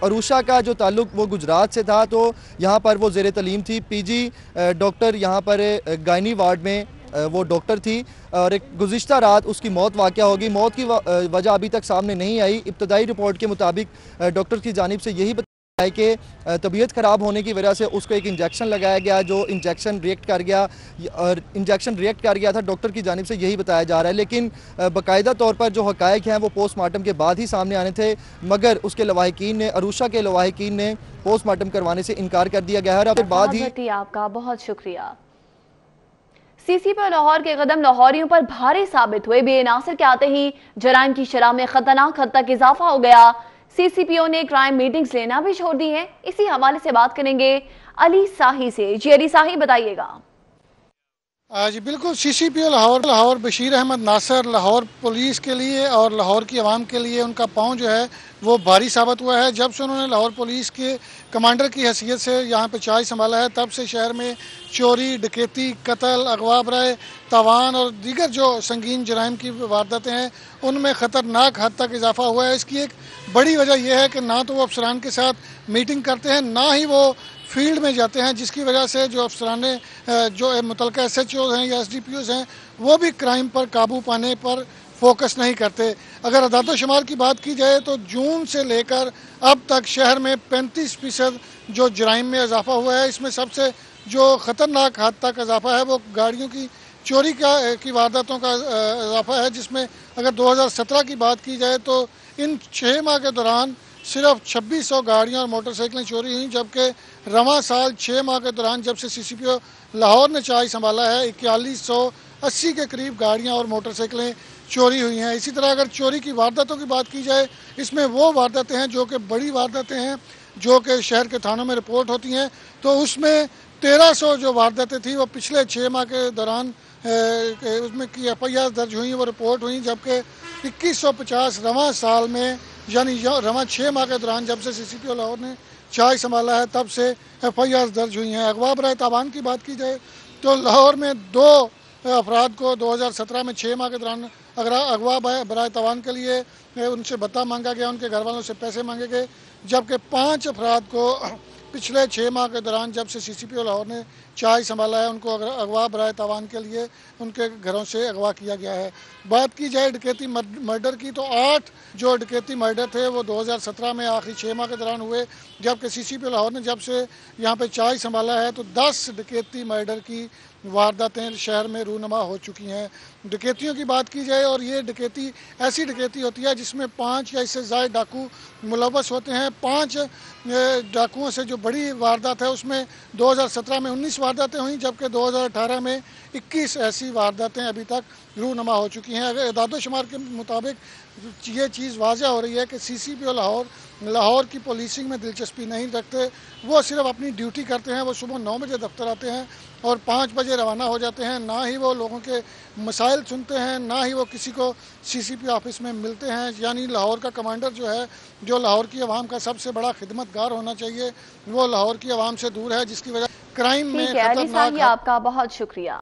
अरूशा का जो ताल्लुक वो गुजरात से था, तो यहाँ पर वो ज़ेरे तलीम थी। पीजी डॉक्टर यहाँ पर गायनी वार्ड में वो डॉक्टर थी और एक गुज़िश्ता रात उसकी मौत वाक़या होगी। मौत की वजह अभी तक सामने नहीं आई। इब्तदाई रिपोर्ट के मुताबिक डॉक्टर की जानिब से यही बताया है कि तबीयत ख़राब होने की वजह से उसको एक इंजेक्शन लगाया गया, जो इंजेक्शन रिएक्ट कर गया और इंजेक्शन रिएक्ट कर गया था। डॉक्टर की जानिब से यही बताया जा रहा है, लेकिन बाकायदा तौर पर जो हक़ाइक़ हैं वो पोस्टमार्टम के बाद ही सामने आने थे, मगर उसके लवाहिकीन ने, अरूशा के लवाहिकीन ने पोस्टमार्टम करवाने से इनकार कर दिया गया है। और बाद ही आपका बहुत शुक्रिया। सीसीपी और लाहौर के कदम लाहौरियों पर भारी साबित हुए। बेनासिर के आते ही जराइम की शरह में खतरनाक हद तक इजाफा हो गया। सीसीपीओ ने क्राइम मीटिंग्स लेना भी छोड़ दी है। इसी हवाले से बात करेंगे अली साही से। जी अली साही, बताइएगा। जी बिल्कुल, सीसीपीओ लाहौर बशीर अहमद नासर लाहौर पुलिस के लिए और लाहौर की आवाम के लिए उनका पाँव जो है वो भारी साबित हुआ है। जब से उन्होंने लाहौर पुलिस के कमांडर की हैसियत से यहाँ पे चार्ज संभाला है, तब से शहर में चोरी, डकैती, कत्ल, अगवा बराए तावान और दीगर जो संगीन जराइम की वारदातें हैं उनमें ख़तरनाक हद तक इजाफा हुआ है। इसकी एक बड़ी वजह यह है कि ना तो वो अफसरान के साथ मीटिंग करते हैं, ना ही वो फील्ड में जाते हैं, जिसकी वजह से जो अफसरान जो मुतलका SHOs हैं या SDPOs हैं वो भी क्राइम पर काबू पाने पर फोकस नहीं करते। अगर अदाद-ओ-शुमार की बात की जाए तो जून से लेकर अब तक शहर में 35% जो जराइम में इजाफा हुआ है। इसमें सबसे जो ख़तरनाक हद तक इजाफा है वो गाड़ियों की चोरी की वारदातों का इजाफा है, जिसमें अगर 2017 की बात की जाए तो इन 6 माह के दौरान सिर्फ 2600 गाड़ियाँ और मोटरसाइकिलें चोरी हुई, जबकि रवां साल 6 माह के दौरान जब से सीसीपीओ लाहौर ने चार्ज संभाला है 4180 के करीब गाड़ियाँ और मोटरसाइकिलें चोरी हुई हैं। इसी तरह अगर चोरी की वारदातों की बात की जाए, इसमें वो वारदातें हैं जो कि बड़ी वारदातें हैं जो कि शहर के थानों में रिपोर्ट होती हैं, तो उसमें 1300 जो वारदातें थी वो पिछले 6 माह के दौरान उसमें की FIR दर्ज हुई, वो रिपोर्ट हुई, जबकि 2150 रवां साल में यानी रवां 6 माह के दौरान जब से सीसीपीओ लाहौर ने चार्ज संभाला है तब से FIR दर्ज हुई हैं। अगवा बराए तावान की बात की जाए तो लाहौर में 2 अफराद को 2017 में 6 माह के दौरान अगवा बराए तावान के लिए उनसे भत्ता मांगा गया, उनके घर वालों से पैसे मांगे गए, जबकि 5 अफराद को पिछले 6 माह के दौरान जब से सीसीपीओ लाहौर ने चार्ज संभाला है उनको अगवा बराए तावान के लिए उनके घरों से अगवा किया गया है। बात की जाए डकैती मर्डर की तो 8 जो डकैती मर्डर थे वो 2017 में आखिरी 6 माह के दौरान हुए, जबकि सीसीपीओ लाहौर ने जब से यहाँ पे चार्ज संभाला है तो 10 डकैती मर्डर की वारदातें शहर में रूनुमा हो चुकी हैं। डकैतियों की बात की जाए और ये डकैती ऐसी डकैती होती है जिसमें 5 या इससे ज़्यादा डाकू मुलव्वस होते हैं। 5 डाकुओं से जो बड़ी वारदात है उसमें 2017 में 19 वारदातें हुई, जबकि 2018 में 21 ऐसी वारदातें अभी तक रूनुमा हो चुकी हैं। अगर इदाद-ओ-शुमार के मुताबिक ये चीज़ वाज़ह हो रही है कि सीसीपीओ लाहौर की पुलिसिंग में दिलचस्पी नहीं रखते, वो सिर्फ अपनी ड्यूटी करते हैं। वो सुबह 9 बजे दफ्तर आते हैं और 5 बजे रवाना हो जाते हैं। ना ही वो लोगों के मसाइल सुनते हैं, ना ही वो किसी को सीसीपी ऑफिस में मिलते हैं। यानी लाहौर का कमांडर जो है, जो लाहौर की आवाम का सबसे बड़ा खिदमतगार होना चाहिए, वो लाहौर की आवाम से दूर है, जिसकी वजह क्राइम में आपका बहुत शुक्रिया।